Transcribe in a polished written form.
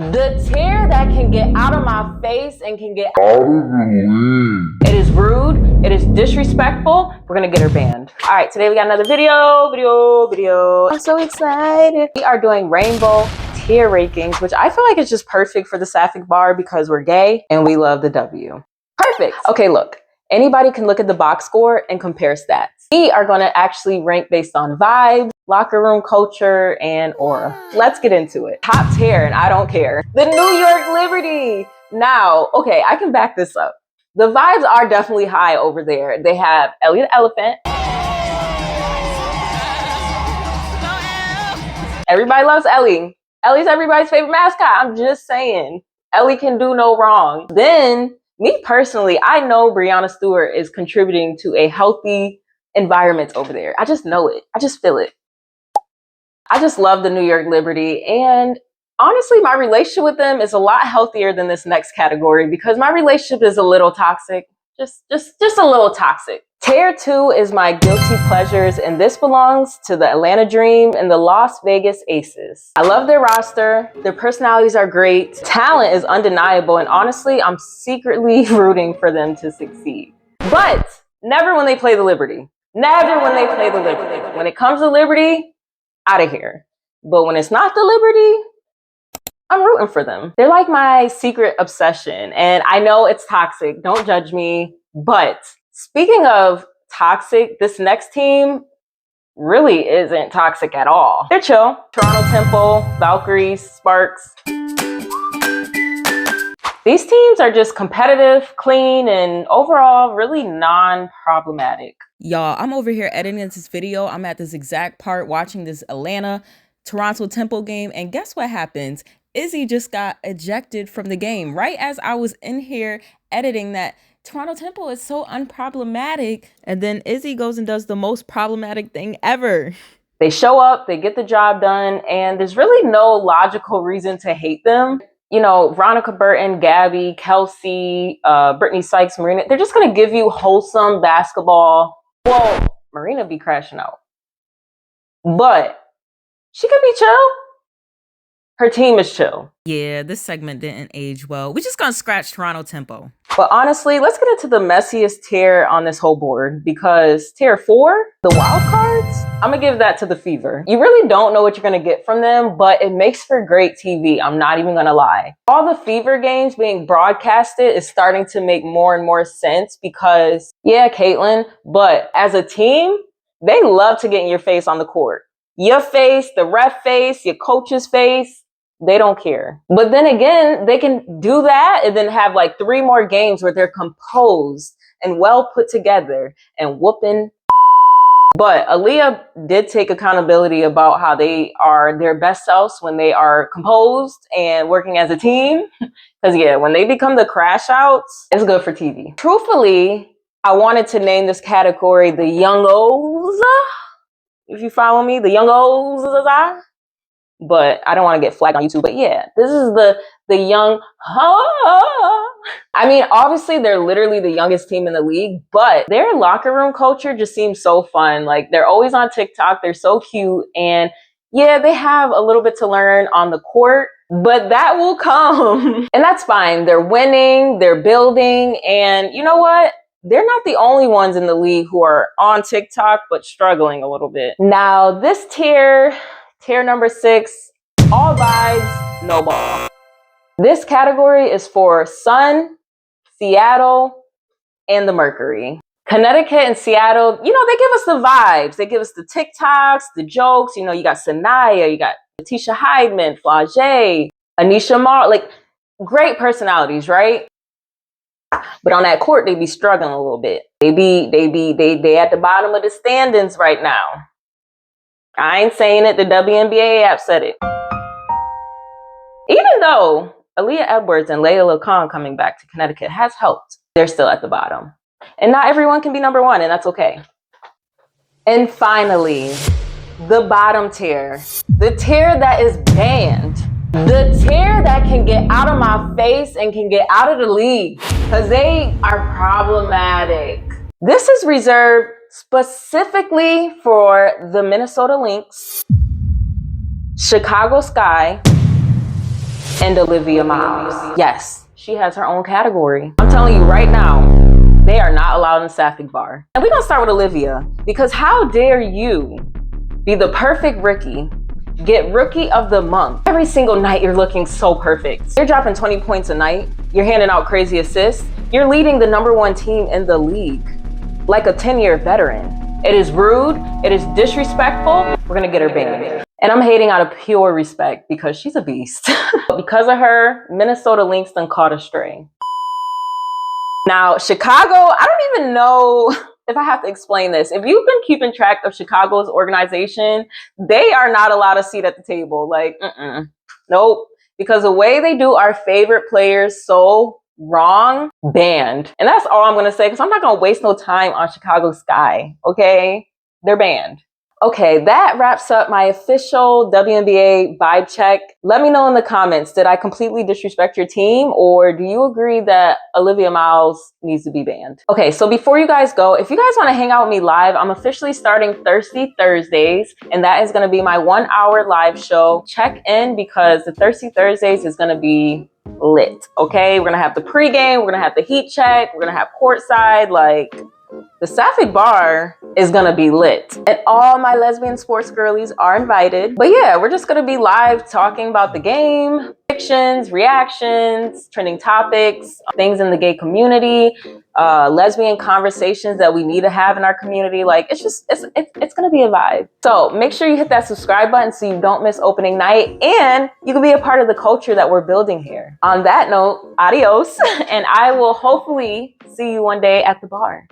The tear that can get out of my face and can get out of the league. It is rude. It is disrespectful. We're gonna get her banned. All right, today we got another video. I'm so excited. We are doing rainbow tier rankings, which I feel like is just perfect for the Sapphic bar because we're gay and we love the W. Perfect. Okay, look. Anybody can look at the box score and compare stats. We are gonna actually rank based on vibes, locker room culture, and aura. Let's get into it. Top tier, and I don't care. The New York Liberty. Now, okay, I can back this up. The vibes are definitely high over there. They have Ellie the Elephant. Everybody loves Ellie. Ellie's everybody's favorite mascot. I'm just saying. Ellie can do no wrong. Then, me personally, I know Breanna Stewart is contributing to a healthy environment over there. I just know it. I just feel it. I just love the New York Liberty. And honestly, my relationship with them is a lot healthier than this next category because my relationship is a little toxic. Just a little toxic. Tier 2 is my guilty pleasures, and this belongs to the Atlanta Dream and the Las Vegas Aces. I love their roster. Their personalities are great. Talent is undeniable, and honestly, I'm secretly rooting for them to succeed. But never when they play the Liberty. Never when they play the Liberty. When it comes to Liberty, out of here. But when it's not the Liberty, I'm rooting for them. They're like my secret obsession, and I know it's toxic. Don't judge me. But speaking of toxic, this next team really isn't toxic at all. They're chill. Toronto Temple, Valkyries, Sparks. These teams are just competitive, clean, and overall really non-problematic. Y'all, I'm over here editing this video. I'm at this exact part watching this Atlanta Toronto Temple game, and guess what happens? Izzy just got ejected from the game right as I was in here editing that Toronto Temple is so unproblematic, and then Izzy goes and does the most problematic thing ever. They show up, they get the job done, and there's really no logical reason to hate them. You know, Veronica Burton, Gabby, Kelsey, Brittany Sykes, Marina, they're just gonna give you wholesome basketball. Well, Marina be crashing out, but she could be chill. Her team is chill. Yeah, this segment didn't age well. We're just gonna scratch Toronto Tempo. But honestly, let's get into the messiest tier on this whole board because tier 4, the wild cards, I'm gonna give that to the Fever. You really don't know what you're gonna get from them, but it makes for great TV. I'm not even gonna lie. All the Fever games being broadcasted is starting to make more and more sense because, yeah, Caitlin, but as a team, they love to get in your face on the court. Your face, the ref face, your coach's face. They don't care. But then again, they can do that and then have like 3 more games where they're composed and well put together and whooping. But Aaliyah did take accountability about how they are their best selves when they are composed and working as a team. Because yeah, when they become the crash outs, it's good for TV. Truthfully, I wanted to name this category the Young O's. If you follow me, the Young O's. But I don't want to get flagged on YouTube. But yeah, this is the young. I mean, obviously they're literally the youngest team in the league, but their locker room culture just seems so fun. Like they're always on TikTok. They're so cute. And yeah, they have a little bit to learn on the court, but that will come. And that's fine. They're winning, they're building. And you know what? They're not the only ones in the league who are on TikTok, but struggling a little bit. Now this tier number 6, all vibes, no ball. This category is for Sun, Seattle, and the Mercury. Connecticut and Seattle, you know, they give us the vibes. They give us the TikToks, the jokes. You know, you got Sanaya, you got Letitia Heidman, Flage, Anisha Mar, like great personalities, right? But on that court, they be struggling a little bit. They at the bottom of the standings right now. I ain't saying it, the Wnba app said it. Even though Aaliyah Edwards and Layla Khan coming back to Connecticut has helped, they're still at the bottom. And not everyone can be number 1, and that's okay. And finally, the bottom tier. The tier that is banned. The tier that can get out of my face and can get out of the league because they are problematic. This is reserved specifically for the Minnesota Lynx, Chicago Sky, and Olivia Miles. Yes, she has her own category. I'm telling you right now, they are not allowed in the Sapphic bar. And we're gonna start with Olivia, because how dare you be the perfect rookie, get rookie of the month. Every single night you're looking so perfect. You're dropping 20 points a night, you're handing out crazy assists, you're leading the #1 team in the league like a 10-year veteran. It is rude, it is disrespectful, we're gonna get her banned. And I'm hating out of pure respect because she's a beast. Because of her, Minnesota Lynx done caught a stray. Now, Chicago, I don't even know if I have to explain this. If you've been keeping track of Chicago's organization, they are not allowed a seat at the table. Like, nope. Because the way they do our favorite players so wrong, banned. And that's all I'm going to say, because I'm not going to waste no time on Chicago Sky, okay? They're banned. Okay, that wraps up my official WNBA vibe check. Let me know in the comments, did I completely disrespect your team, or do you agree that Olivia Miles needs to be banned? Okay, so before you guys go, if you guys want to hang out with me live, I'm officially starting Thirsty Thursdays, and that is going to be my 1-hour live show. Check in, because the Thirsty Thursdays is going to be lit, okay? We're going to have the pregame, we're going to have the heat check, we're going to have courtside, like... The Sapphic bar is gonna be lit, and all my lesbian sports girlies are invited. But yeah, we're just gonna be live talking about the game, predictions, reactions, trending topics, things in the gay community, lesbian conversations that we need to have in our community. Like, it's gonna be a vibe. So make sure you hit that subscribe button so you don't miss opening night, and you can be a part of the culture that we're building here. On that note, adios, and I will hopefully see you one day at the bar.